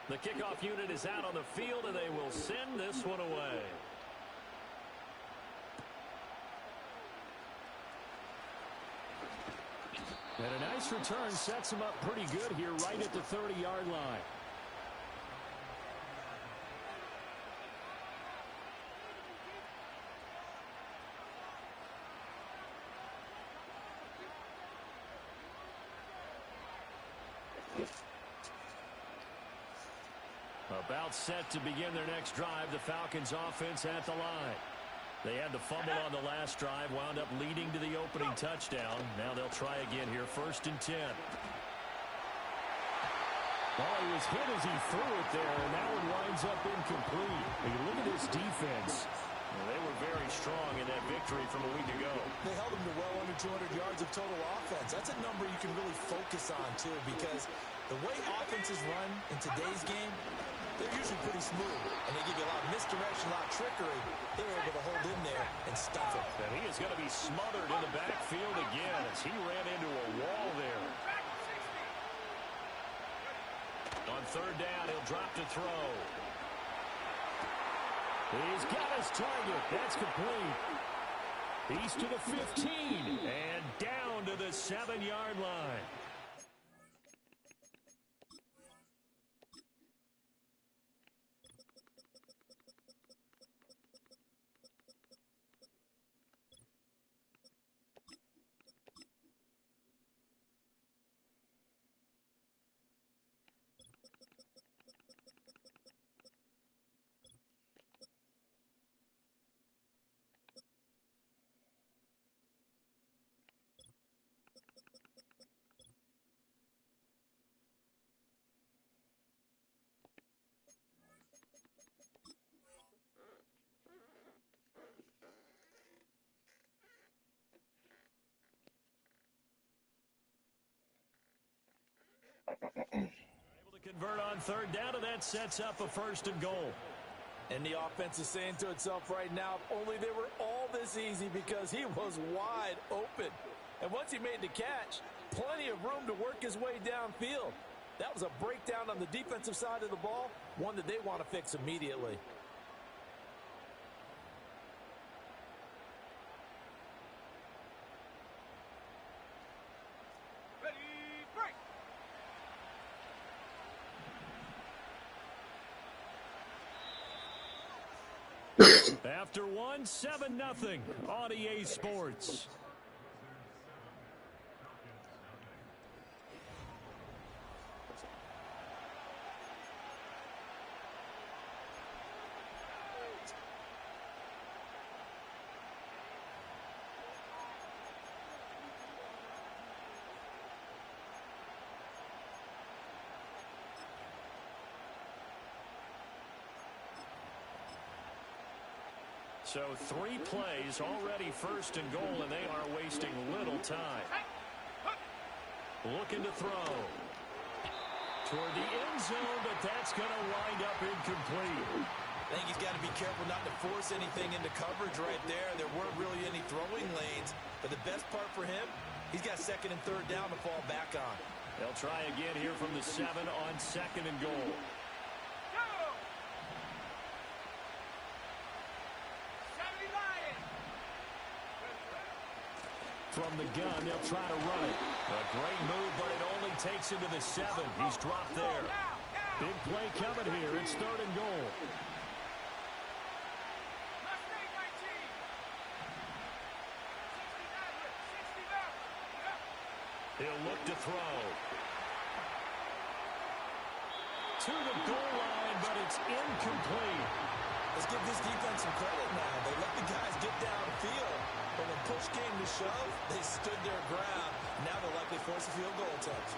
The kickoff unit is out on the field, and they will send this one away. And a nice return sets him up pretty good here right at the 30-yard line. About set to begin their next drive, the Falcons offense at the line. They had the fumble on the last drive, wound up leading to the opening touchdown. Now they'll try again here, 1st and 10. Well, he was hit as he threw it there, and that one winds up incomplete. Hey, look at this defense. Well, they were very strong in that victory from a week ago. They held them to well under 200 yards of total offense. That's a number you can really focus on, too, because the way offenses run in today's game, they're usually pretty smooth, and they give you a lot of misdirection, a lot of trickery. They were able to hold in there and stuff it. And he is going to be smothered in the backfield again as he ran into a wall there. On 3rd down, he'll drop to throw. He's got his target. That's complete. He's to the 15 and down to the 7-yard line. Able to convert on 3rd down, and that sets up a 1st and goal. And the offense is saying to itself right now, only they were all this easy because he was wide open. And once he made the catch, plenty of room to work his way downfield. That was a breakdown on the defensive side of the ball, one that they want to fix immediately. After 1, 7-0 on EA Sports. So 3 plays, already 1st and goal, and they are wasting little time. Looking to throw. Toward the end zone, but that's going to wind up incomplete. I think he's got to be careful not to force anything into coverage right there. There weren't really any throwing lanes. But the best part for him, he's got 2nd and 3rd down to fall back on. They'll try again here from the 7 on 2nd and goal. From the gun, they'll try to run it. A great move, but it only takes him to the 7. He's dropped there. Big play coming here. It's 3rd and goal. He'll look to throw. To the goal line, but it's incomplete. Let's give this defense some credit now. They let the guys get downfield. But when push came to shove, they stood their ground. Now they'll likely force a field goal attempt.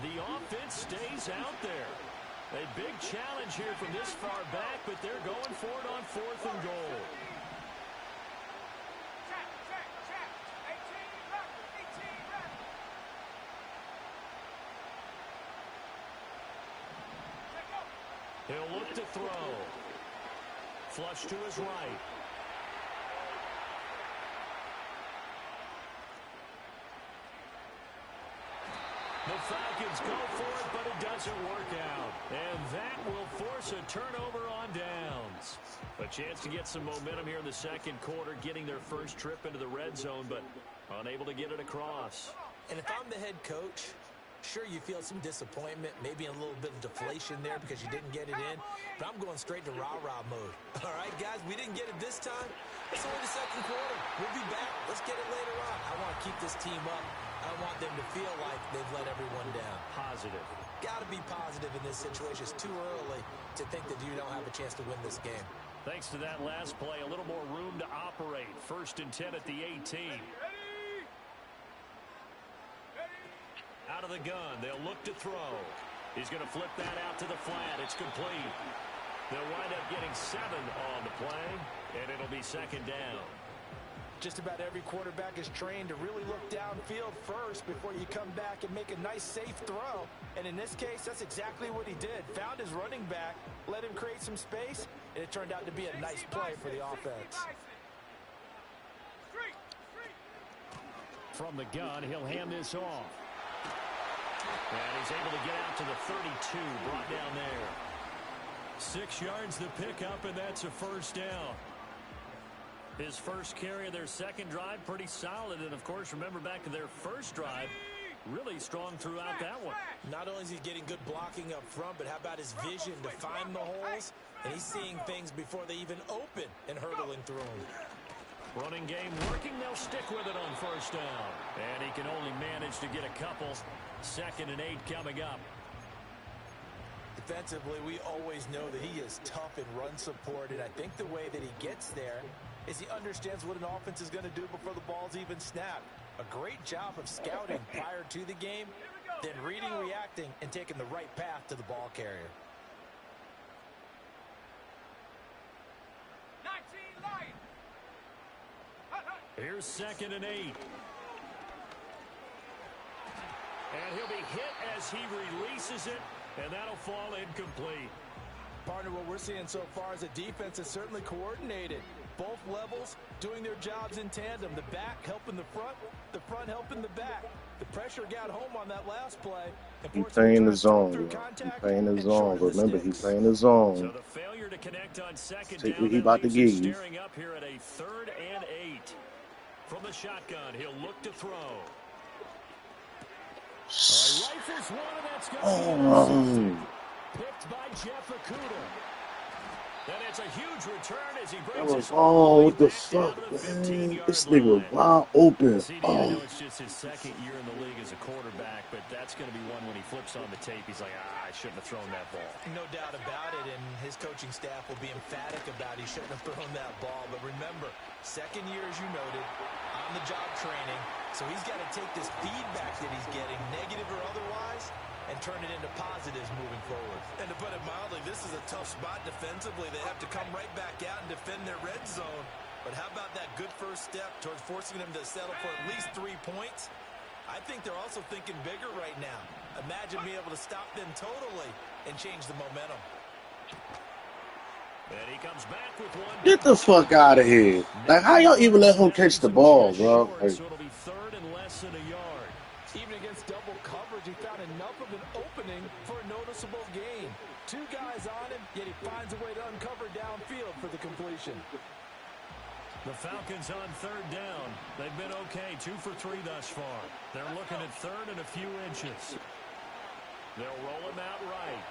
The offense stays out there. A big challenge here from this far back, but they're going for it on 4th and goal. He'll look to throw. Flush to his right. The Falcons go for it, but it doesn't work out. And that will force a turnover on downs. A chance to get some momentum here in the second quarter, getting their first trip into the red zone, but unable to get it across. And if I'm the head coach, sure, you feel some disappointment, maybe a little bit of deflation there because you didn't get it in, but I'm going straight to rah-rah mode. All right, guys, we didn't get it this time. It's only the second quarter. We'll be back. Let's get it later on. I want to keep this team up. I don't want them to feel like they've let everyone down. Positive. Got to be positive in this situation. It's too early to think that you don't have a chance to win this game. Thanks to that last play, a little more room to operate. 1st and 10 at the 18. Out of the gun, they'll look to throw. He's going to flip that out to the flat. It's complete. They'll wind up getting 7 on the play, and it'll be 2nd down. Just about every quarterback is trained to really look downfield first before you come back and make a nice, safe throw. And in this case, that's exactly what he did. Found his running back, let him create some space, and it turned out to be a nice play for the offense. From the gun, he'll hand this off. And he's able to get out to the 32, brought down there. 6 yards the pickup, and that's a 1st down. His first carry of their second drive, pretty solid. And, of course, remember back to their first drive, really strong throughout that one. Not only is he getting good blocking up front, but how about his vision to find the holes? And he's seeing things before they even open and hurdling through them. Running game working. They'll stick with it on 1st down. And he can only manage to get a couple. 2nd and 8 coming up. Defensively, we always know that he is tough in run support, and I think the way that he gets there is he understands what an offense is going to do before the ball's even snapped. A great job of scouting prior to the game, then reading, reacting, and taking the right path to the ball carrier. 19 line. Here's 2nd and 8. And he'll be hit as he releases it, and that'll fall incomplete. Partner, what we're seeing so far is a defense that's certainly coordinated. Both levels doing their jobs in tandem. The back helping the front helping the back. The pressure got home on that last play. He's playing the zone. He's playing the zone. Remember, he's playing the zone. So the failure to connect on 2nd down, he about to give you. Staring up here at a 3rd and 8. From the shotgun, he'll look to throw. Rifles one, and that's going to be picked by Jeff Okuda. And it's a huge return as he brings us what the fuck, man? This nigga wide open. I know it's just his 2nd year in the league as a quarterback, but that's going to be one when he flips on the tape. He's like, I shouldn't have thrown that ball. No doubt about it, and his coaching staff will be emphatic about he shouldn't have thrown that ball. But remember, 2nd year, as you noted, on-the-job training. So he's got to take this feedback that he's getting, negative or otherwise, and turn it into positives moving forward. And to put it mildly, this is a tough spot defensively. They have to come right back out and defend their red zone. But how about that good first step towards forcing them to settle for at least 3 points? I think they're also thinking bigger right now. Imagine being able to stop them totally and change the momentum. And he comes back with one. Get the fuck out of here. Like, how y'all even let him catch the ball, bro? Like, so it'll be 3rd and less than a yard. Even against double coverage, he found enough of an opening for a noticeable gain. 2 guys on him, yet he finds a way to uncover downfield for the completion. The Falcons on 3rd down. They've been okay, 2 for 3 thus far. They're looking at 3rd and a few inches. They'll roll him out right.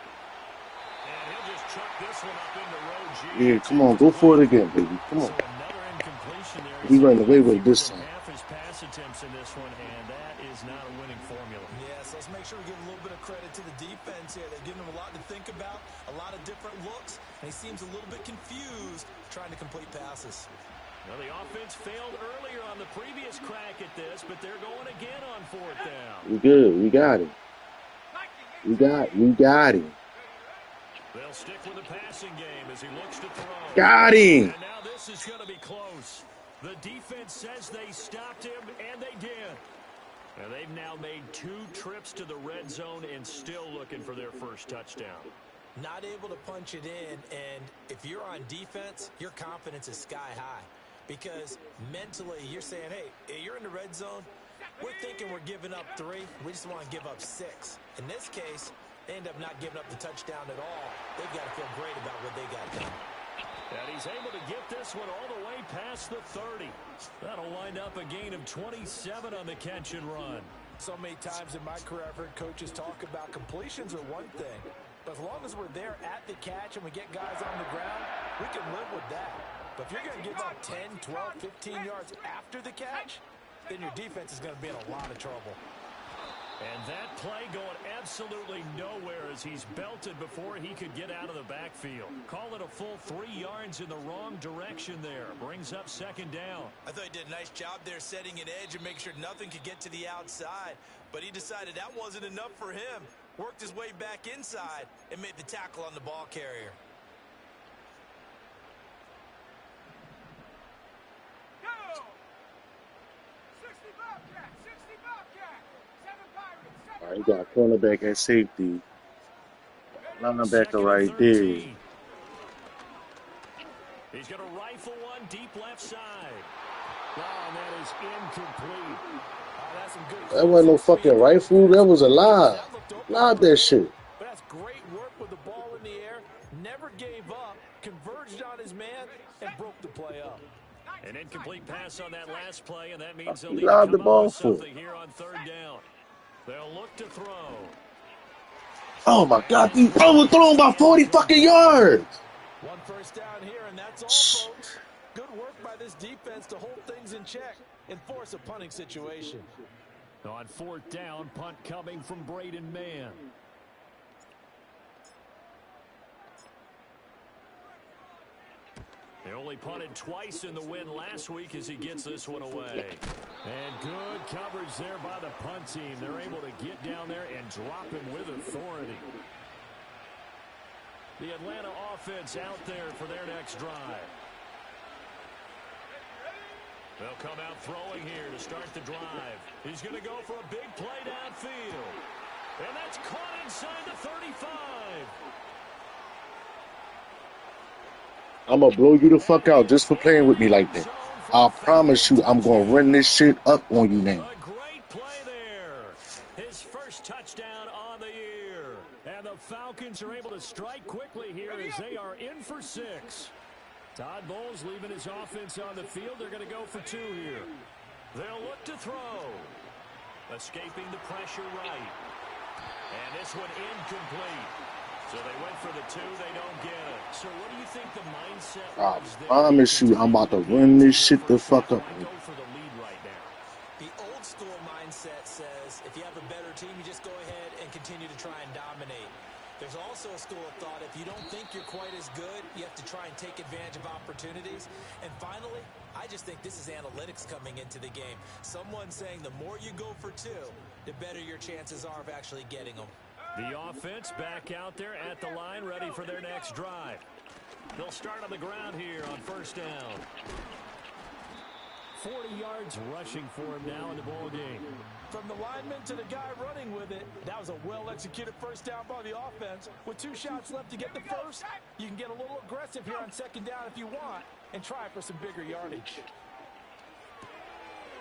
And he'll just chuck this one up into row G. yeah, come on, go for it again, baby. Come on. So another incompletion there. He ran away with it this time. Half his pass attempts in this one, and that is not a winning formula. Yes, let's make sure we give a little bit of credit to the defense here. They're giving him a lot to think about, a lot of different looks, and he seems a little bit confused trying to complete passes. Well, the offense failed earlier on the previous crack at this, but they're going again on 4th down. We good. We got it. We got him. They'll stick with the passing game as he looks to throw. Got him. And now this is going to be close. The defense says they stopped him, and they did. And they've now made 2 trips to the red zone and still looking for their first touchdown. not able to punch it in, and if you're on defense, your confidence is sky high because mentally you're saying, hey, you're in the red zone. We're thinking we're giving up 3. We just want to give up 6. In this case, they end up not giving up the touchdown at all. They've got to feel great about what they got done. And he's able to get this one all the way past the 30. That'll wind up a gain of 27 on the catch and run. So many times in my career, I've heard coaches talk about completions are one thing. But as long as we're there at the catch and we get guys on the ground, we can live with that. But if you're going to give up 10, 12, 15 yards after the catch, then your defense is going to be in a lot of trouble. And that play going absolutely nowhere as he's belted before he could get out of the backfield. Call it a full 3 yards in the wrong direction there. Brings up second down. I thought he did a nice job there setting an edge and making sure nothing could get to the outside. But he decided that wasn't enough for him. Worked his way back inside and made the tackle on the ball carrier. All right, you got cornerback at safety. Linebacker right there. He's going to rifle one deep left side. Oh, and that is incomplete. That's some good. That wasn't no fucking rifle. That was a lie. Lied that shit. But that's great work with the ball in the air. Never gave up. Converged on his man and broke the play up. An incomplete pass on that last play, and that means they'll He need to lied the come ball up with for. something here on third down. They'll look to throw. Oh my God, he overthrown by 40 fucking yards. One first down here, and that's all, folks. Good work by this defense to hold things in check and force a punting situation. On fourth down, punt coming from Braden Mann. They only punted twice in the win last week as he gets this one away. And good coverage there by the punt team. They're able to get down there and drop him with authority. The Atlanta offense out there for their next drive. They'll come out throwing here to start the drive. He's going to go for a big play downfield. And that's caught inside the 35. I'm gonna blow you the fuck out just for playing with me like that. I promise you, I'm gonna run this shit up on you now. A great play there. His first touchdown on the year. And the Falcons are able to strike quickly here as they are in for 6. Todd Bowles leaving his offense on the field. They're going to go for 2 here. They'll look to throw. Escaping the pressure right. And this one incomplete. So they went for the 2. They don't get it. So what do you think the mindset was there? I promise you, I'm about to run this shit the fuck up. Go for the lead right now. The old school mindset says if you have a better team, you just go ahead and continue to try and dominate. There's also a school of thought, if you don't think you're quite as good, you have to try and take advantage of opportunities. And finally, I just think this is analytics coming into the game. Someone saying the more you go for 2, the better your chances are of actually getting them. The offense back out there at the line, ready for their next drive. They'll start on the ground here on first down. 40 yards rushing for him now in the ball game. From the lineman to the guy running with it, that was a well-executed first down by the offense. With 2 shots left to get the first, you can get a little aggressive here on second down if you want and try for some bigger yardage.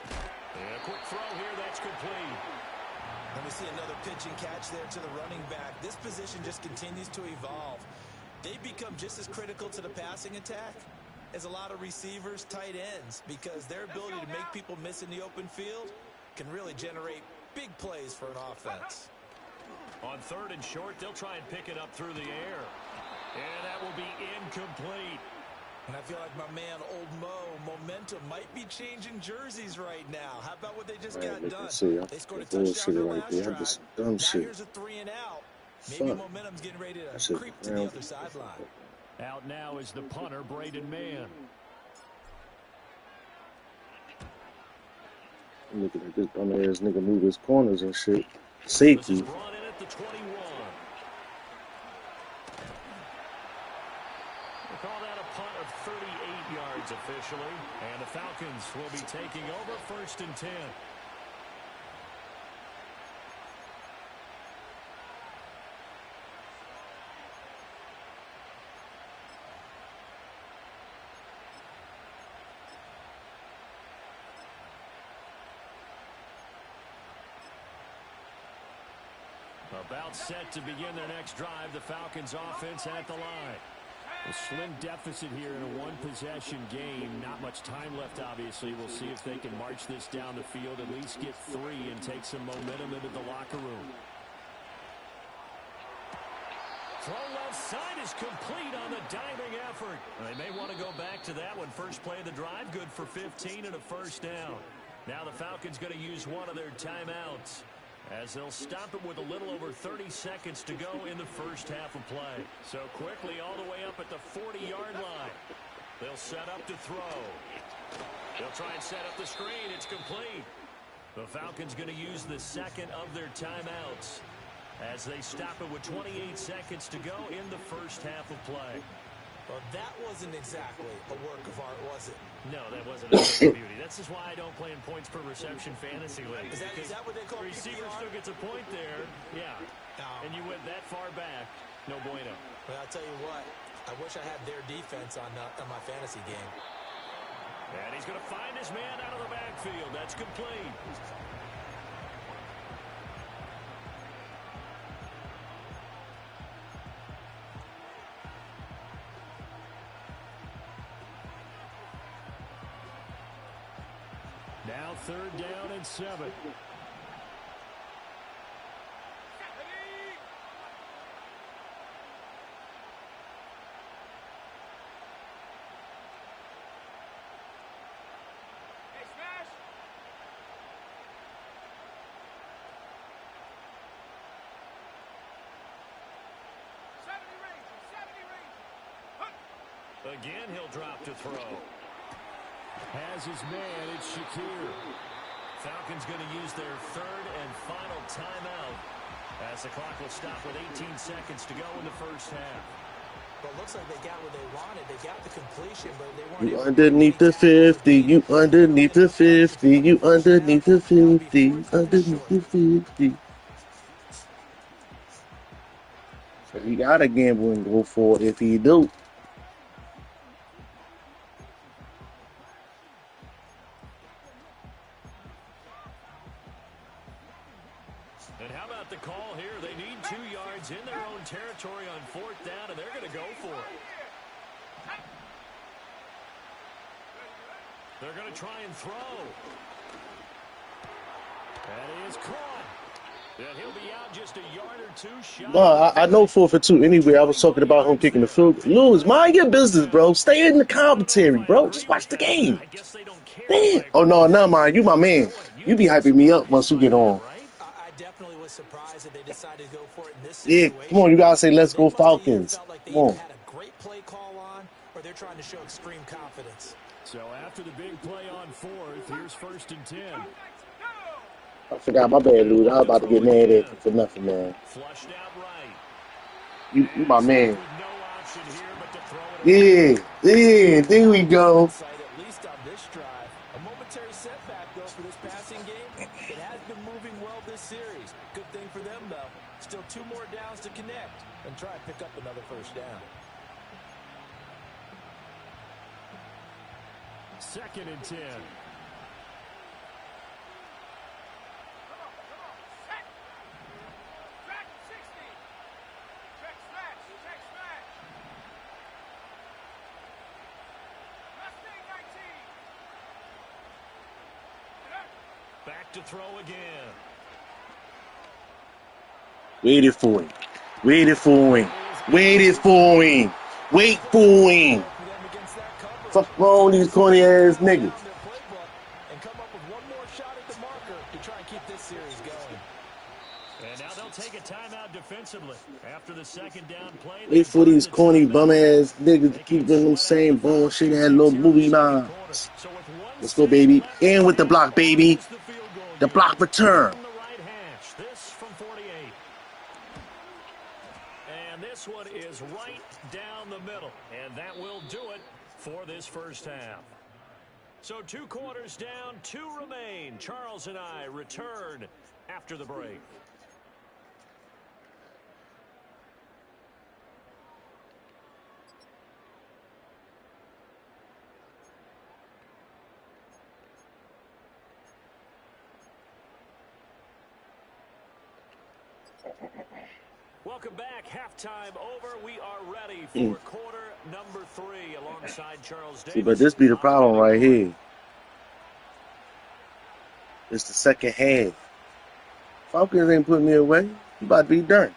And a quick throw here, that's complete. Let me see another pitch and catch there to the running back. This position just continues to evolve. They become just as critical to the passing attack as a lot of receivers, tight ends, because their ability to make people miss in the open field can really generate big plays for an offense. On third and short, they'll try and pick it up through the air. And that will be incomplete. And I feel like my man, Old Mo, momentum might be changing jerseys right now. How about what they just got done? They scored a touchdown their last drive. Now here's a 3 and out. Maybe momentum's getting ready to creep to the other sideline. Out now is the punter, Braden Mann. Looking at this dumb ass nigga move his corners and shit. Safety. Brought in at the 21. We'll call that a punt of 38 yards officially. And the Falcons will be taking over first and 10. About set to begin their next drive. The Falcons offense at the line. A slim deficit here in a one-possession game. Not much time left, obviously. We'll see if they can march this down the field, at least get 3 and take some momentum into the locker room. Throw left side is complete on the diving effort. They may want to go back to that one. First play of the drive, good for 15 and a first down. Now the Falcons going to use one of their timeouts, as they'll stop it with a little over 30 seconds to go in the first half of play. So quickly all the way up at the 40-yard line. They'll set up to throw. They'll try and set up the screen. It's complete. The Falcons going to use the second of their timeouts, as they stop it with 28 seconds to go in the first half of play. Well, that wasn't exactly a work of art, was it? No, that wasn't a work of beauty. That's just why I don't play in points per reception fantasy league. Is that what they call receiver still gets a point there, yeah. And you went that far back, no bueno. Well, I'll tell you what, I wish I had their defense on my fantasy game. And he's going to find his man out of the backfield. That's complete. Now 3rd down and 7. Again, he'll drop to throw. Has his man, it's Shakir. Falcons going to use their 3rd and final timeout, as the clock will stop with 18 seconds to go in the first half. Well, it looks like they got what they wanted. They got the completion, but they weren't. You underneath the 50, you underneath the 50, you underneath the 50, underneath the 50. So he got to gamble and go for it if he do. And how about the call here? They need 2 yards in their own territory on 4th down, and they're going to go for it. They're going to try and throw. And he is caught. And he'll be out just a yard or 2 shy. No, I know 4 for 2 anyway. I was talking about him kicking the field. Lewis, mind your business, bro. Stay in the commentary, bro. Just watch the game. Damn. Oh, no, never mind. You my man. You be hyping me up once you get on. I definitely was surprised that they decided to go for it in this Yeah, situation. come on. You got to say, let's go Falcons. Come on. had a great play call on, or they're trying to show extreme confidence. So after the big play on 4th, here's 1st and 10. I forgot my bad, Lewis. I was about to get mad at you for nothing, man. Flushed out right. You my man. No option here but to throw it Yeah, there we go. At least on this drive, a momentary setback though for this passing game. It has been moving well this series. Good thing for them though. Still 2 more downs to connect and try and pick up another first down. 2nd and 10. Back to throw again. Waited for him. Waited for him. Waited for him. Wait for him. Fuck wrong these corny ass niggas. And come up with one more shot at the marker to try and keep this series going. And now they'll take a timeout defensively after the 2nd down play. Wait for these corny bum ass niggas to keep doing them same bullshit ass little movie lines. Let's go, baby. In with the block, baby. The block return. This from 48. And this one is right down the middle. And that will do it for this first half. So 2 quarters down, 2 remain. Charles and I return after the break. Welcome back. Halftime over. We are ready for quarter number 3 alongside Charles Davis. See, but this be the problem right here. It's the second half. Falcons ain't putting me away. You about to be done.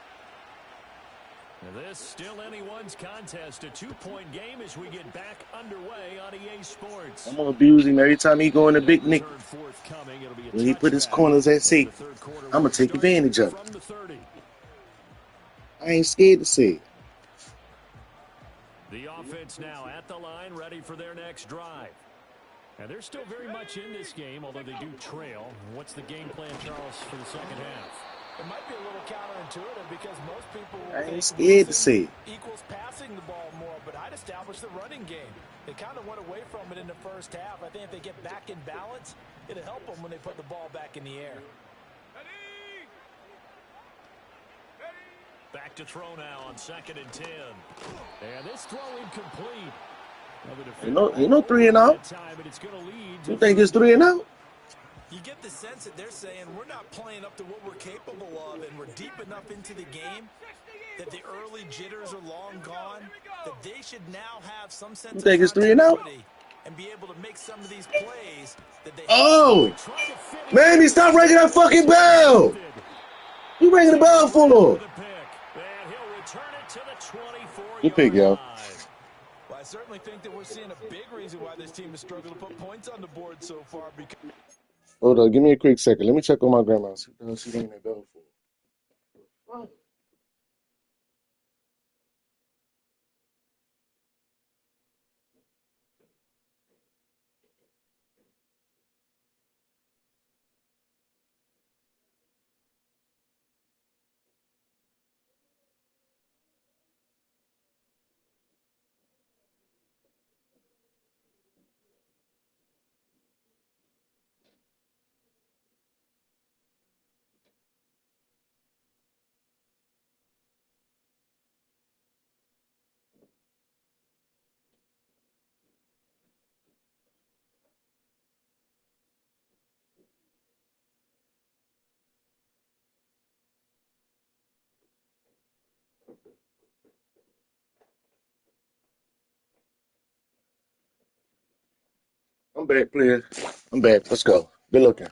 This still anyone's contest. A 2-point game as we get back underway on EA Sports. I'm going to abuse him every time he go in the big Nick. When he put his corners at safety, I'm going to take advantage of it. I ain't scared to say it. The offense now at the line, ready for their next drive. And they're still very much in this game, although they do trail. What's the game plan, Charles, for the second half? It might be a little counterintuitive because most people I ain't scared to see it. Equals passing the ball more, but I'd establish the running game. They kind of went away from it in the first half. I think if they get back in balance, it'll help them when they put the ball back in the air. Back to throw now on 2nd and 10. And this throw incomplete. You know 3 and out. You think it's 3 and out? You get the sense that they're saying we're not playing up to what we're capable of, and we're deep enough into the game that the early jitters are long gone, that they should now have some sense you think it's 3 and out? And be able to make some of these plays that they Man, stop ringing that fucking bell. You ringing the bell for? Good pick, yo. Well, I certainly think that we're seeing a big reason why this team has struggled to put points on the board so far. Hold on, give me a quick second. Let me check on my grandma. See what she ringing that bell for. I'm back, player. I'm back. Let's go. Good looking.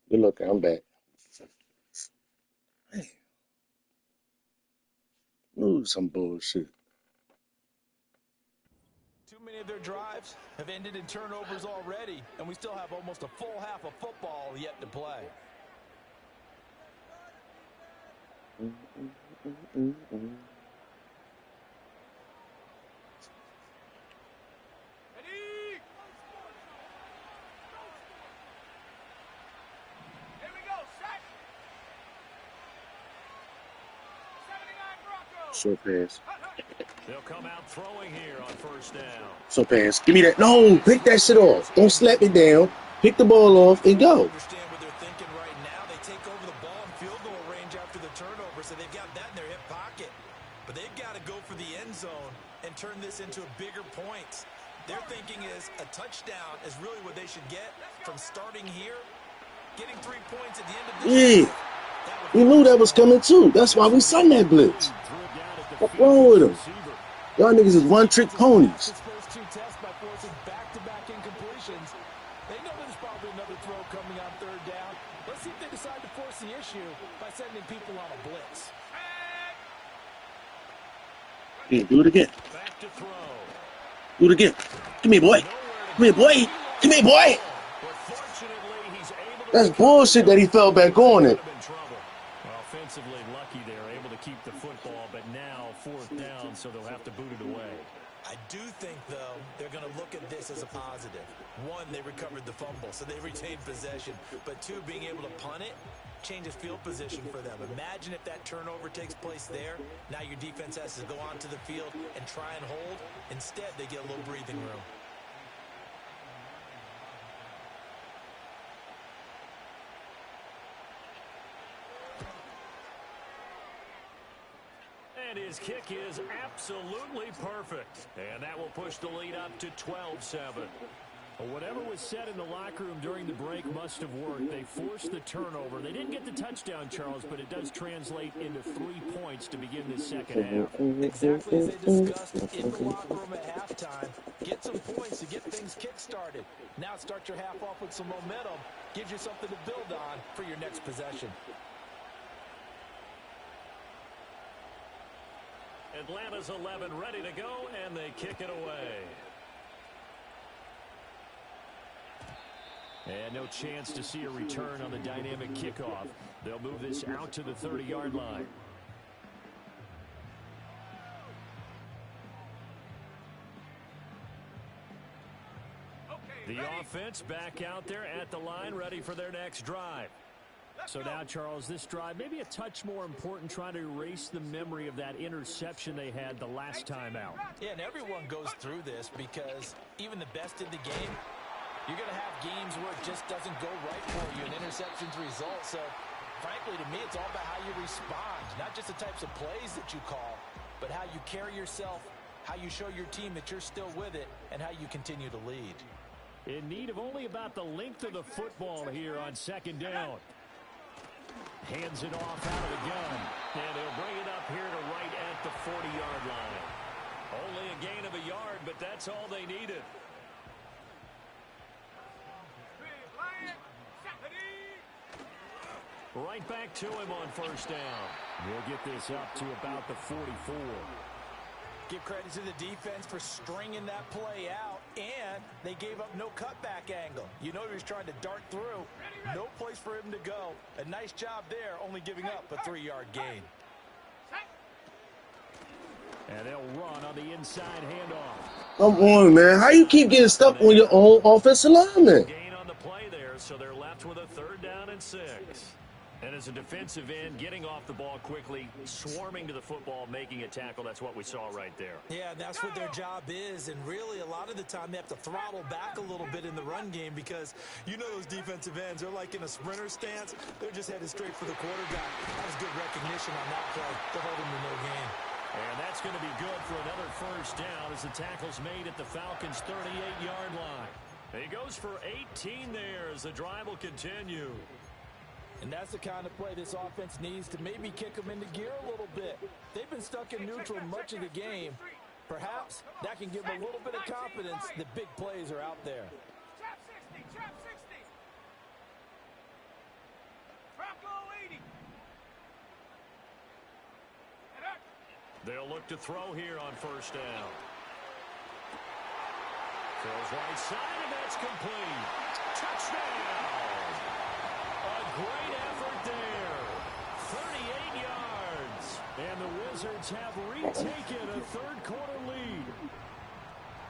Good looking. I'm back. Hey. Ooh, some bullshit. Too many of their drives have ended in turnovers already, and we still have almost a full half of football yet to play. Short pass. They'll come out throwing here on 1st down. Short pass. Give me that. No, pick that shit off. Don't slap it down. Pick the ball off and go. Understand what they're thinking right now. They take over the ball in field goal range after the turnover, so they've got that in their hip pocket. But they've got to go for the end zone and turn this into bigger points. Their thinking is a touchdown is really what they should get from starting here. Getting 3 points at the end of this. Yeah. We knew that was coming too. That's why we sung that blitz. What's wrong with them? Y'all niggas is one-trick ponies. Back-to-back incompletions. They know there's probably another throw coming on 3rd down. Let's see if they decide to force the issue by sending people on a blitz. Yeah, do it again. Back to throw. Do it again. Come here, boy. Come here, boy. Come here, boy. That's bullshit that he fell back on it. Offensively lucky they're able to keep the football, but now 4th down, so they'll have to boot it away. I do think, though, they're going to look at this as a positive. 1, they recovered the fumble, so they retained possession. But 2, being able to punt it changes field position for them. Imagine if that turnover takes place there. Now your defense has to go onto the field and try and hold. Instead, they get a little breathing room. And his kick is absolutely perfect. And that will push the lead up to 12-7. Well, whatever was said in the locker room during the break must have worked. They forced the turnover. They didn't get the touchdown, Charles, but it does translate into 3 points to begin the second half. Exactly as they discussed in the locker room at halftime. Get some points to get things kick-started. Now start your half off with some momentum. Gives you something to build on for your next possession. Atlanta's 11 ready to go, and they kick it away. And no chance to see a return on the dynamic kickoff. They'll move this out to the 30-yard line. The offense back out there at the line, ready for their next drive. So now, Charles, this drive maybe a touch more important, trying to erase the memory of that interception they had the last time out. Yeah, and everyone goes through this because even the best in the game, you're going to have games where it just doesn't go right for you, and interceptions result. So, frankly, to me, it's all about how you respond, not just the types of plays that you call, but how you carry yourself, how you show your team that you're still with it, and how you continue to lead. In need of only about the length of the football here on second down. Hands it off out of the gun, and he'll bring it up here to right at the 40-yard line. Only a gain of a yard, but that's all they needed. Right back to him on first down. We'll get this up to about the 44. Give credit to the defense for stringing that play out, and they gave up no cutback angle. You know he was trying to dart through. No place for him to go. A nice job there, only giving up a 3-yard gain. And they'll run on the inside handoff. Come on, man. How you keep getting stuck on your own offensive lineman? Gain on the play there, so they're left with a 3rd down and 6. And as a defensive end, getting off the ball quickly, swarming to the football, making a tackle, that's what we saw right there. Yeah, that's what their job is, and really a lot of the time they have to throttle back a little bit in the run game because you know those defensive ends, they're like in a sprinter stance. They're just headed straight for the quarterback. That was good recognition on that play to hold him to no gain. And that's going to be good for another first down as the tackle's made at the Falcons' 38-yard line. He goes for 18 there as the drive will continue. And that's the kind of play this offense needs to maybe kick them into gear a little bit. They've been stuck in neutral much of the game. Perhaps that can give them a little bit of confidence that big plays are out there. They'll look to throw here on first down. Throws right side, and that's complete. Touchdown! A great effort there. 38 yards. And the Wizards have retaken a third-quarter lead.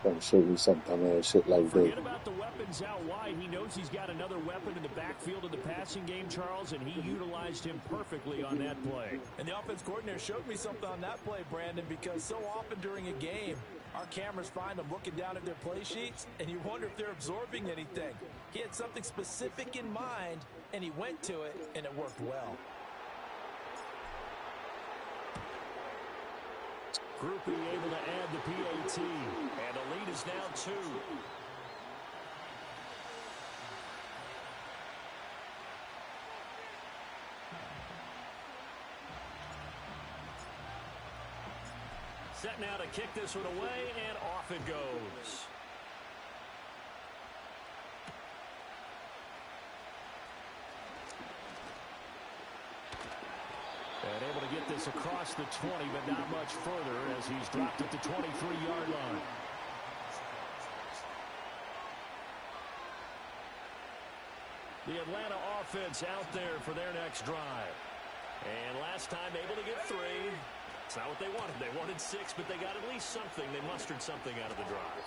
Don't show me some dumbass shit like that. Forget about the weapons out wide. He knows he's got another weapon in the backfield of the passing game, Charles, and he utilized him perfectly on that play. And the offense coordinator showed me something on that play, Brandon, because so often during a game, our cameras find them looking down at their play sheets, and you wonder if they're absorbing anything. He had something specific in mind, and he went to it, and it worked well. Groupie able to add the PAT, and the lead is now 2. Set now to kick this one away, and off it goes. And able to get this across the 20, but not much further as he's dropped at the 23-yard line. The Atlanta offense out there for their next drive. And last time able to get 3. It's not what they wanted. They wanted 6, but they got at least something. They mustered something out of the drive.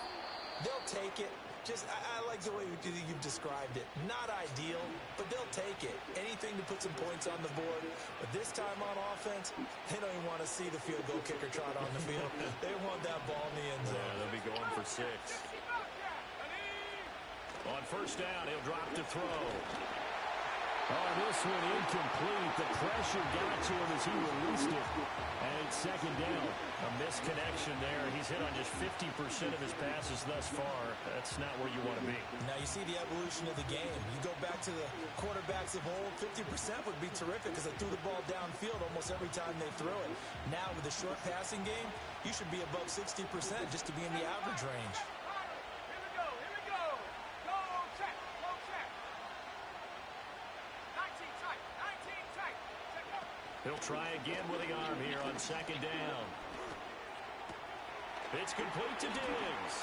They'll take it. I like the way you've described it. Not ideal, but they'll take it. Anything to put some points on the board. But this time on offense, they don't even want to see the field goal kicker trot on the field. They want that ball in the end zone. Yeah, they'll be going for 6. On first down, he'll drop to throw. Oh, this one incomplete. The pressure got to him as he released it. And it's second down. A misconnection there. He's hit on just 50% of his passes thus far. That's not where you want to be. Now you see the evolution of the game. You go back to the quarterbacks of old, 50% would be terrific because they threw the ball downfield almost every time they threw it. Now with the short passing game, you should be above 60% just to be in the average range. He'll try again with the arm here on second down. It's complete to Diggs.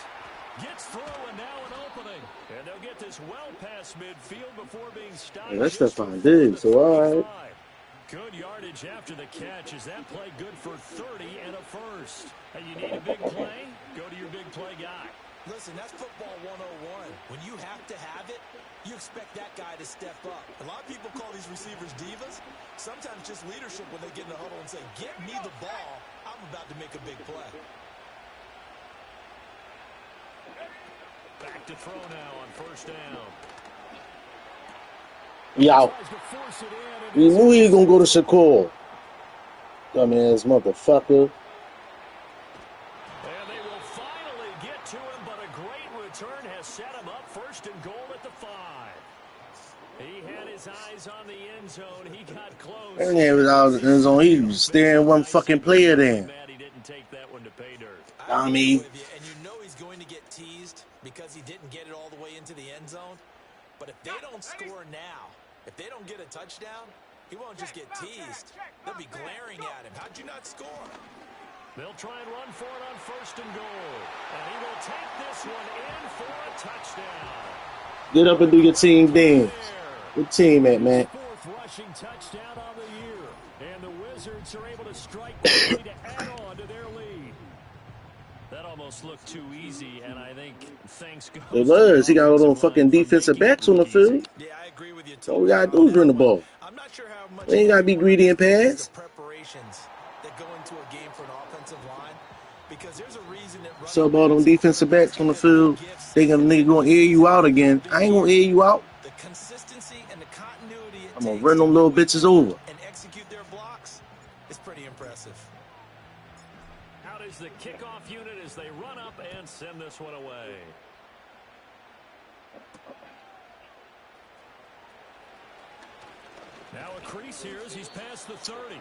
Gets through and now an opening. And they'll get this well past midfield before being stopped. Yeah, that's Stephon Diggs, so all right. Good yardage after the catch. Is that play good for 30 and a first? And you need a big play? Go to your big play guy. Listen, that's football 101. When you have to have it, you expect that guy to step up. A lot of people call these receivers divas. Sometimes just leadership when they get in the huddle and say, get me the ball. I'm about to make a big play. Back to throw now on first down. Yeah. We knew he was going to go to Shakur. Dumbass motherfucker. And they will finally get to him, but a great return has set him up first and goal at the 5. He had his eyes on the end zone. He got close. And he was out in the end zone. He was staring one fucking player there. He didn't take that one to pay dirt. Tommy. And you know he's going to get teased because he didn't get it all the way into the end zone. But if they don't score now, if they don't get a touchdown, he won't just get teased. They'll be glaring at him. How'd you not score? They'll try and run for it on first and goal. And he will take this one in for a touchdown. Get up and do your team dance. Good team at, man. Fourth rushing touchdown on the year. And the Wizards are able to strike quickly to add on to their lead. That almost looked too easy, and I think thanks goes. It was. He got all those fucking defensive backs on the field. Yeah, I agree with you. All we gotta do is run the ball. I'm not sure how much We ain't gotta be greedy and pass. preparations that go into a game for an offensive line, because there's a reason that So about them defensive backs on the field, they gonna air you out again. I ain't gonna air you out. The consistency and the continuity I'm gonna run them little bitches over. and execute their blocks is pretty impressive. Out is the kickoff unit as they run up and send this one away. Now a crease here as he's past the 30.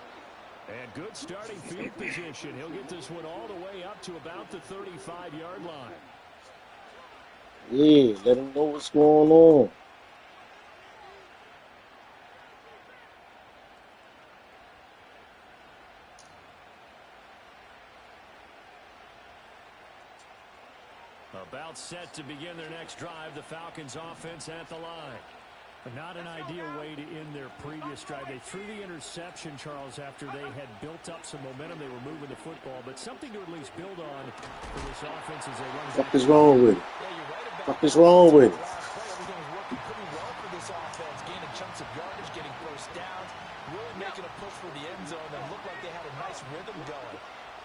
And good starting field position. He'll get this one all the way up to about the 35-yard line. Yeah, let him know what's going on. About set to begin their next drive, the Falcons offense at the line. But not an ideal way to end their previous drive. They threw the interception, Charles, after they had built up some momentum. They were moving the football, but something to at least build on for this offense as they run. Fuck is wrong with it? Fuck is wrong with it? Everything was working pretty well for this offense, gaining chunks of yardage, getting first downs, really making a push for the end zone that looked like they had a nice rhythm going.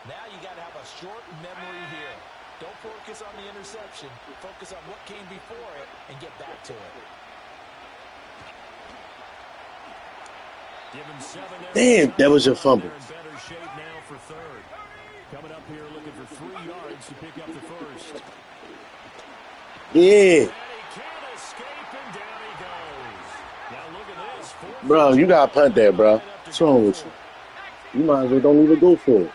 Now you got to have a short memory here. Don't focus on the interception. Focus on what came before it and get back to it. Damn, that was your fumble. Better shape now for third. Coming up here looking for 3 yards to pick up the first. Yeah. Bro, you gotta punt that, bro. What's wrong with you? You might as well don't even go for it.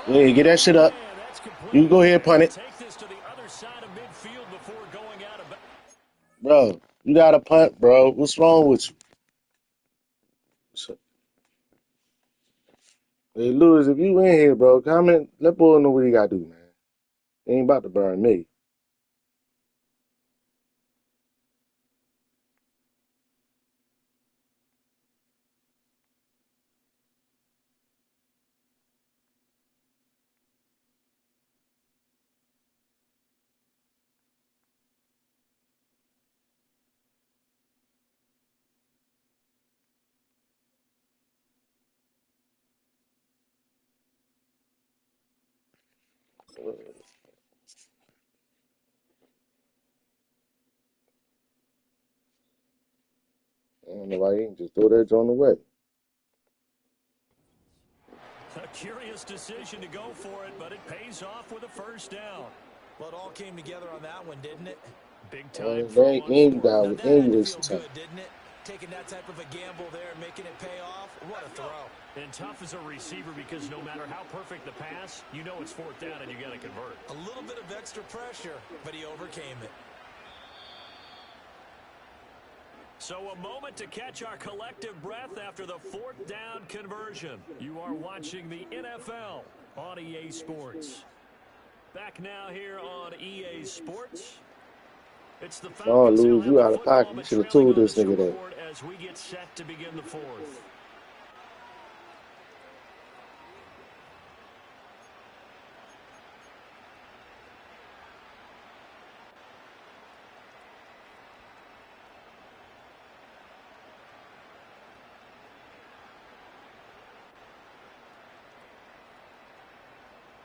Yeah, get that shit up. You can go ahead and punt it. Bro, you got to punt, bro. What's wrong with you? Hey, Lewis, if you in here, bro, comment. Let boy know what he got to do, man. He ain't about to burn me. I don't know why he didn't just throw that joint away. A curious decision to go for it, but it pays off with a first down. Well, it all came together on that one, didn't it? Big time And for you one. got Now that and had you to waste feel time. good, didn't it? Taking that type of a gamble there and making it pay off. What a throw. And tough as a receiver because no matter how perfect the pass, you know it's fourth down and you got to convert. A little bit of extra pressure, but he overcame it. So a moment to catch our collective breath after the fourth down conversion. You are watching the NFL on EA Sports. Back now here on EA Sports. It's the Oh, Falcons Lewis, you now have out the of football, pocket. You but should have trailing told on this the nigga that. scoreboard as we get set to begin the fourth.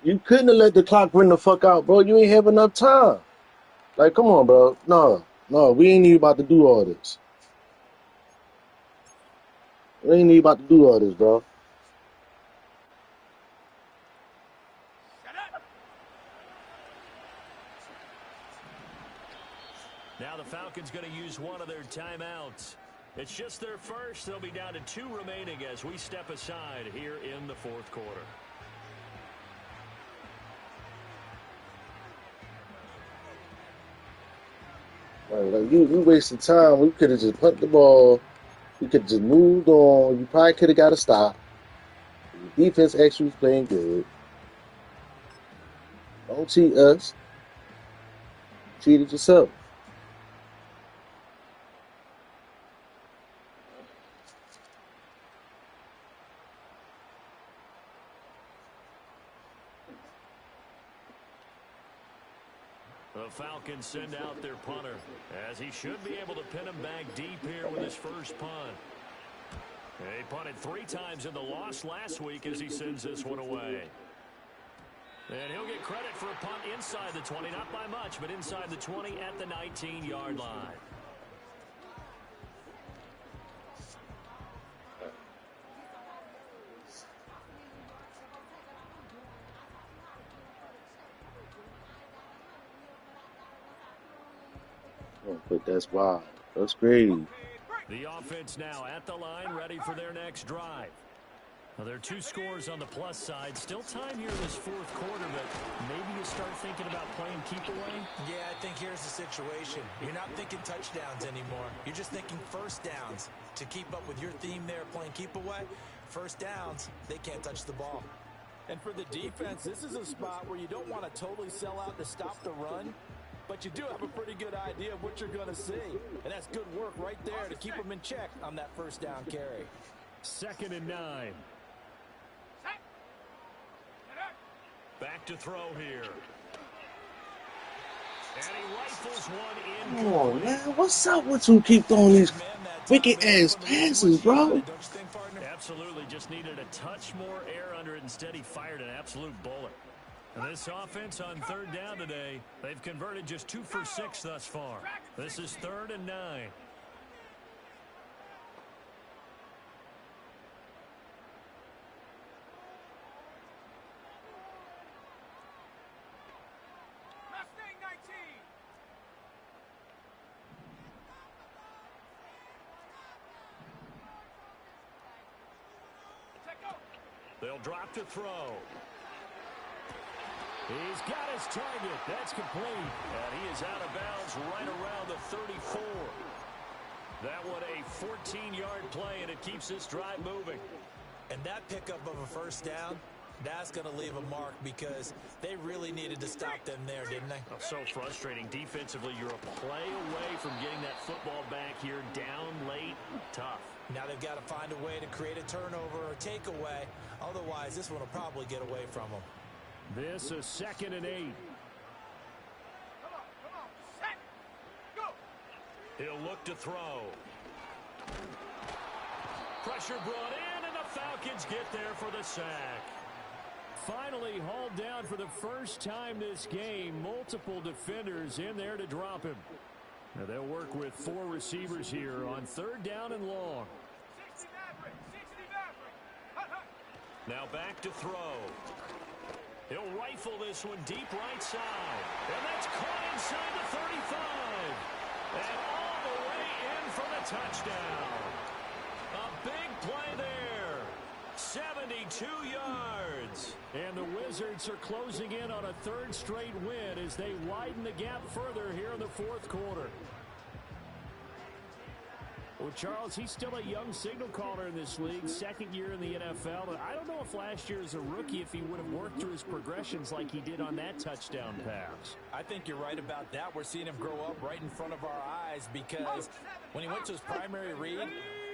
You couldn't have let the clock run the fuck out, bro. You ain't have enough time. Like, come on, bro. No, we ain't even about to do all this. We ain't even about to do all this, bro. Now the Falcons going to use one of their timeouts. It's just their first. They'll be down to 2 remaining as we step aside here in the fourth quarter. Like you wasted time. We could have just put the ball. We could have just moved on. You probably could have got a stop. The defense actually was playing good. Don't cheat us. Cheated yourself. The Falcons send out their punter, as he should be able to pin him back deep here with his first punt. He punted 3 times in the loss last week as he sends this one away. And he'll get credit for a punt inside the 20, not by much, but inside the 20 at the 19-yard line. But that's wild. That's crazy. The offense now at the line, ready for their next drive. Well, there are 2 scores on the plus side. Still time here in this fourth quarter, but maybe you start thinking about playing keep away? Yeah, I think here's the situation. You're not thinking touchdowns anymore. You're just thinking first downs. To keep up with your theme there, playing keep away, first downs, they can't touch the ball. And for the defense, this is a spot where you don't want to totally sell out to stop the run, but you do have a pretty good idea of what you're going to see. And that's good work right there to keep them in check on that first down carry. 2nd and 9. Back to throw here. And he rifles one in. Come on, man. What's up with you keep throwing these wicked ass passes, bro? Absolutely. Just needed a touch more air under it. Instead, he fired an absolute bullet. And this offense on 3rd down today, they've converted just 2 for 6 thus far. This is 3rd and 9. They'll drop to throw. He's got his target. That's complete. And he is out of bounds right around the 34. That one a 14-yard play, and it keeps this drive moving. And that pickup of a first down, that's going to leave a mark because they really needed to stop them there, didn't they? Oh, so frustrating. Defensively, you're a play away from getting that football back here. Down late, tough. Now they've got to find a way to create a turnover or takeaway. Otherwise, this one will probably get away from them. This is 2nd and 8. Come on, set, go. He'll look to throw. Pressure brought in, and the Falcons get there for the sack. Finally hauled down for the first time this game. Multiple defenders in there to drop him. Now they'll work with 4 receivers here on 3rd down and long. 60 Maverick, 60 Maverick. Hut, hut. Now back to throw. He'll rifle this one deep right side. And that's caught inside the 35. And all the way in for the touchdown. A big play there. 72 yards. And the Wizards are closing in on a 3rd straight win as they widen the gap further here in the 4th quarter. Well, Charles, he's still a young signal caller in this league, 2nd year in the NFL. I don't know if last year as a rookie, if he would have worked through his progressions like he did on that touchdown pass. I think you're right about that. We're seeing him grow up right in front of our eyes because when he went to his primary read,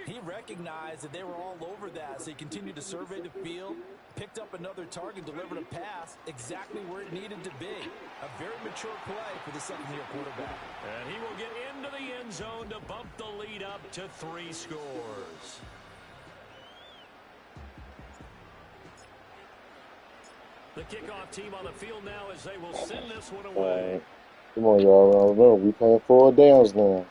he recognized that they were all over that, so he continued to survey the field, picked up another target, delivered a pass exactly where it needed to be. A very mature play for the second-year quarterback. And he will get into the end zone to bump the lead up to 3 scores. The kickoff team on the field now as they will send this one away. Right. Come on, y'all. Remember, we playing 4 downs now.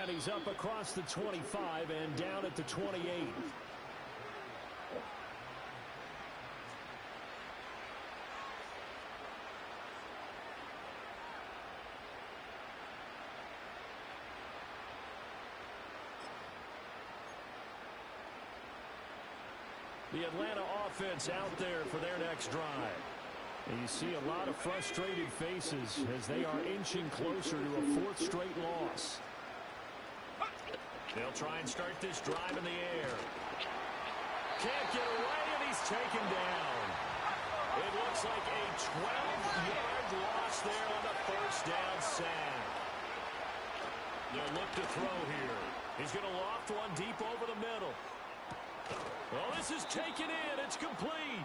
And he's up across the 25 and down at the 28. The Atlanta offense out there for their next drive. And you see a lot of frustrated faces as they are inching closer to a 4th straight loss. They'll try and start this drive in the air. Can't get away, and he's taken down. It looks like a 12-yard loss there on the 1st down sack. They'll look to throw here. He's going to loft one deep over the middle. Well, this is taken in. It's complete.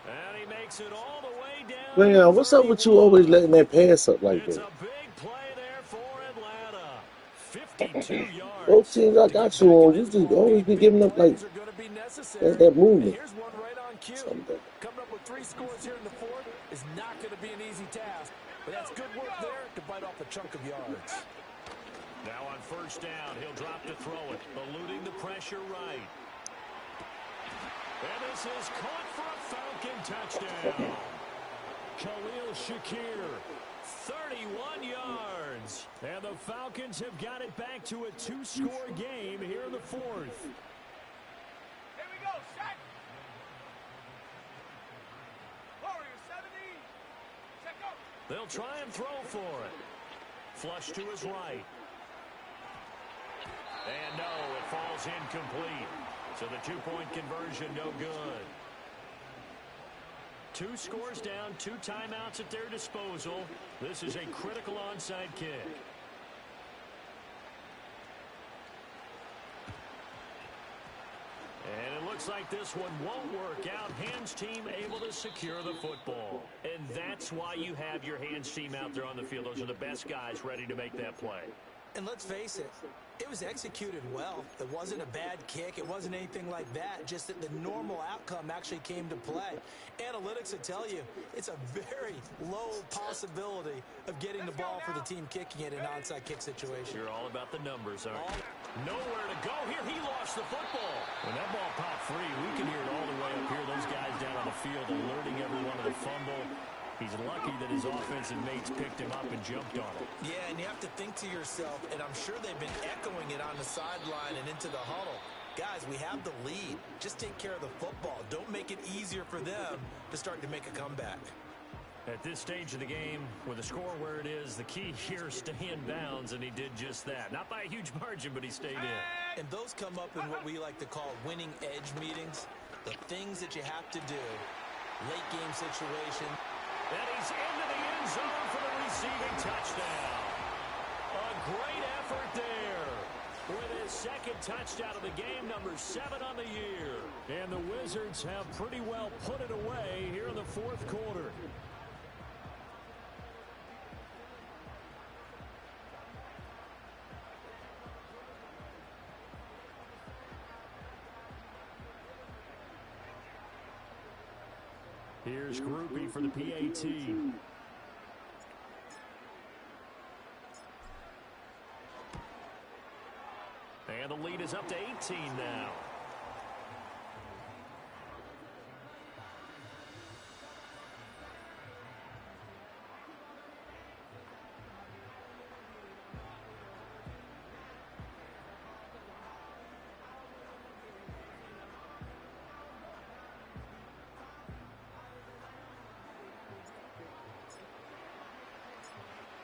And he makes it all the way down. Man, what's up with you always letting that pass up like It's that? a big play there for Atlanta. 52 yards. Both teams I got you on, you just always be giving up like that movement. Here's one right on cue. Coming up with 3 scores here in the 4th is not going to be an easy task, but that's good work there to bite off a chunk of yards. Now on 1st down, he'll drop to throw it, eluding the pressure right. And this is caught for a Falcon touchdown. Khalil Shakir, 31 yards. And the Falcons have got it back to a 2-score game here in the 4th. Here we go, set. Warrior 70. Check out. They'll try and throw for it. Flush to his right. And no, it falls incomplete. So the 2-point conversion, no good. 2 scores down, 2 timeouts at their disposal. This is a critical onside kick. And it looks like this one won't work out. Hands team able to secure the football. And that's why you have your hands team out there on the field. Those are the best guys ready to make that play. And let's face it, it was executed well. It wasn't a bad kick. It wasn't anything like that. Just that the normal outcome actually came to play. Analytics will tell you it's a very low possibility of getting the ball for the team kicking it in an onside kick situation. You're all about the numbers, aren't you? Nowhere to go here. He lost the football. When that ball popped free, we can hear it all the way up here. Those guys down on the field alerting everyone of the fumble. He's lucky that his offensive mates picked him up and jumped on it. Yeah, and you have to think to yourself, and I'm sure they've been echoing it on the sideline and into the huddle. Guys, we have the lead. Just take care of the football. Don't make it easier for them to start to make a comeback. At this stage of the game, with the score where it is, the key here is stay in bounds, and he did just that. Not by a huge margin, but he stayed in. And those come up in what we like to call winning edge meetings. The things that you have to do. Late game situation. And he's into the end zone for the receiving touchdown. A great effort there. With his 2nd touchdown of the game, number 7 on the year. And the Wizards have pretty well put it away here in the 4th quarter. Here's Groupie for the PAT. And the lead is up to 18 now.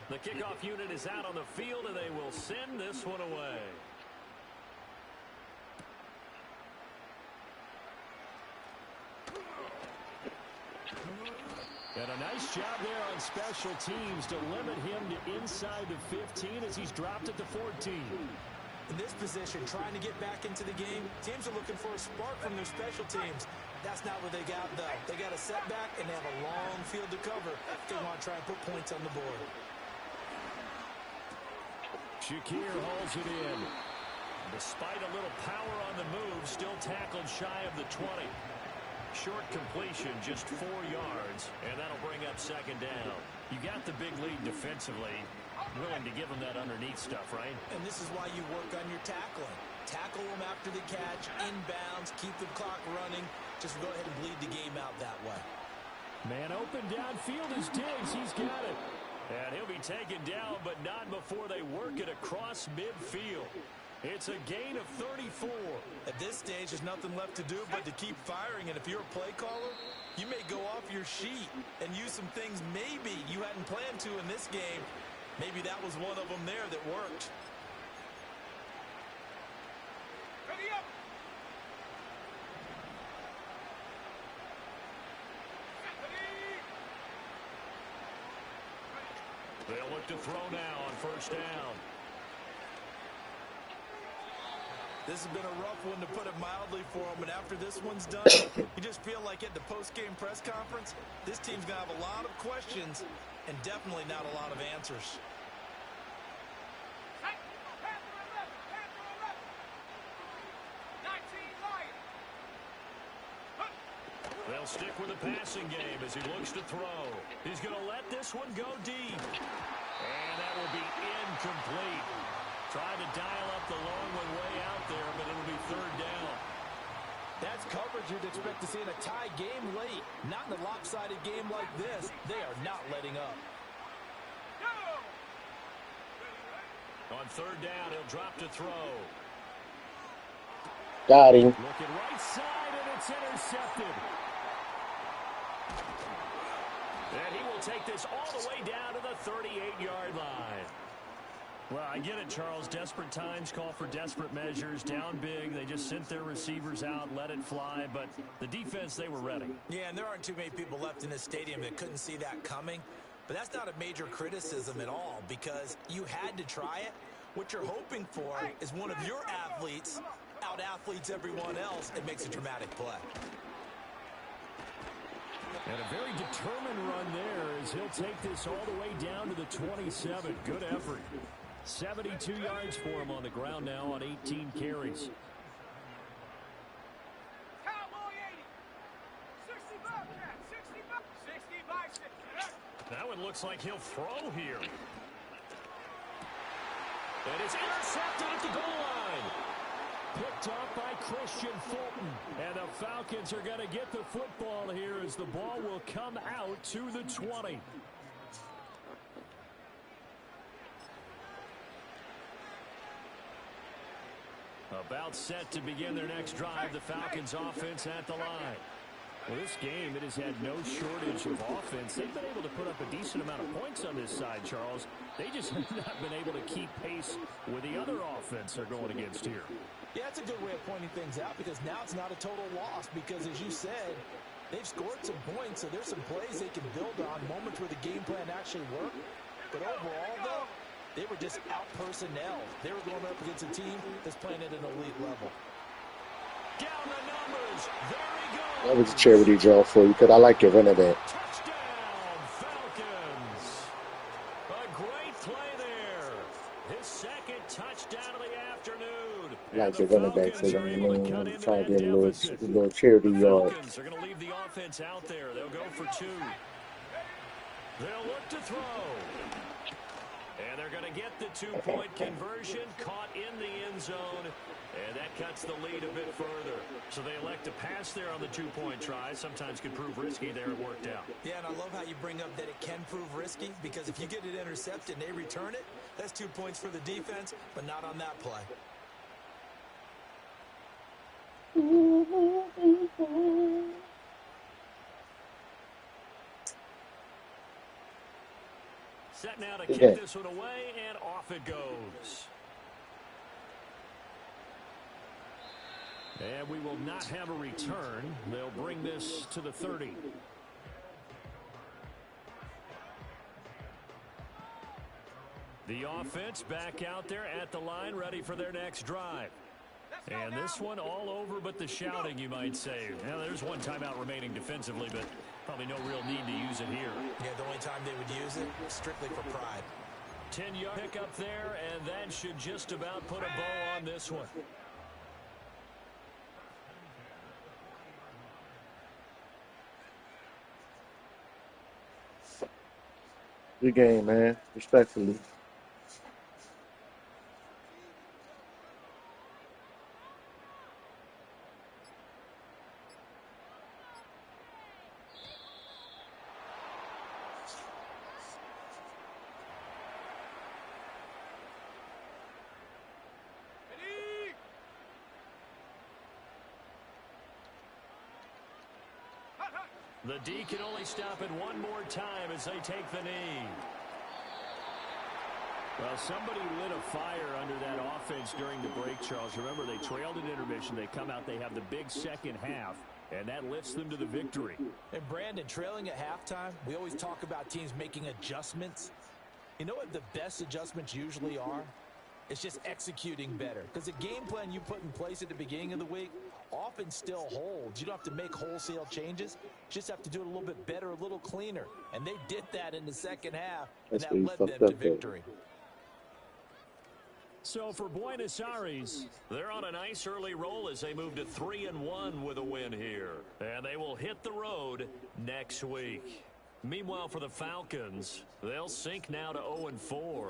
The kickoff unit is out on the field, and they will send this one away. And a nice job there on special teams to limit him to inside the 15 as he's dropped it to 14. In this position, trying to get back into the game, teams are looking for a spark from their special teams. That's not what they got, though. They got a setback, and they have a long field to cover if they want to try and put points on the board. Shakir hauls it in. Despite a little power on the move, still tackled shy of the 20. Short completion, just 4 yards, and that'll bring up second down. You got the big lead defensively. Willing to give them that underneath stuff, right? And this is why you work on your tackling. Tackle them after the catch, inbounds, keep the clock running. Just go ahead and bleed the game out that way. Man open downfield is Diggs. He's got it. And he'll be taken down, but not before they work it across midfield. It's a gain of 34. At this stage, there's nothing left to do but to keep firing. And if you're a play caller, you may go off your sheet and use some things maybe you hadn't planned to in this game. Maybe that was one of them there that worked. Ready up. They'll look to throw now on first down. This has been a rough one, to put it mildly, for him. And after this one's done, you just feel like at the post-game press conference, this team's going to have a lot of questions and definitely not a lot of answers. They'll stick with the passing game as he looks to throw. He's going to let this one go deep. And that will be incomplete. Trying to dial up the long one way out there, but it'll be third down. That's coverage you'd expect to see in a tie game late. Not in a lopsided game like this. They are not letting up. On third down, he'll drop to throw. Got him. Looking right side, and it's intercepted. And he will take this all the way down to the 38-yard line. Well, I get it, Charles. Desperate times call for desperate measures. Down big, they just sent their receivers out, let it fly. But the defense, they were ready. Yeah, and there aren't too many people left in this stadium that couldn't see that coming. But that's not a major criticism at all, because you had to try it. What you're hoping for is one of your athletes out-athletes everyone else and makes a dramatic play. And a very determined run there as he'll take this all the way down to the 27. Good effort. 72 yards for him on the ground now on 18 carries. Cowboy 80. 65 cat. 65. 60 by 60. That one looks like he'll throw here. And it's intercepted at the goal line. Picked up by Christian Fulton. And the Falcons are going to get the football here as the ball will come out to the 20. About set to begin their next drive, the Falcons offense at the line. Well, this game, it has had no shortage of offense. They've been able to put up a decent amount of points on this side, Charles. They just have not been able to keep pace with the other offense they're going against here. Yeah, that's a good way of pointing things out, because now it's not a total loss, because as you said, they've scored some points, so there's some plays they can build on, moments where the game plan actually worked. But overall, though, they were just out-personnel. They were going up against a team that's playing at an elite level. Down the numbers. There he goes. That was a charity draw for you, because I like your running back. Touchdown, Falcons. A great play there. His second touchdown of the afternoon. And like the the running back Falcons said, are able to cut I'm into trying to that get deficit. a little charity The yard. Falcons are going to leave the offense out there. They'll go for 2. They'll look to throw. And they're going to get the 2-point conversion, caught in the end zone, and that cuts the lead a bit further. So they elect to pass there on the 2-point try. Sometimes could prove risky there. It worked out. Yeah, and I love how you bring up that it can prove risky, because if you get it intercepted and they return it, that's 2 points for the defense, but not on that play. Set now to kick this one away, and off it goes. And we will not have a return. They'll bring this to the 30. The offense back out there at the line, ready for their next drive. And this one all over but the shouting, you might say. Now, there's one timeout remaining defensively, but probably no real need to use it here. Yeah, the only time they would use it, strictly for pride. 10-yard pick up there, and that should just about put a bow on this one. Good game, man. Respectfully. The D can only stop it one more time as they take the knee. Well, somebody lit a fire under that offense during the break, Charles. Remember, they trailed at intermission. They come out, they have the big second half, and that lifts them to the victory. And, Brandon, trailing at halftime, we always talk about teams making adjustments. You know what the best adjustments usually are? It's just executing better. Because the game plan you put in place at the beginning of the week often still holds. You don't have to make wholesale changes. You just have to do it a little bit better, a little cleaner. And they did that in the second half, and that led them to victory. So for Buenos Aires, they're on a nice early roll as they move to 3-1 with a win here. And they will hit the road next week. Meanwhile, for the Falcons, they'll sink now to 0-4.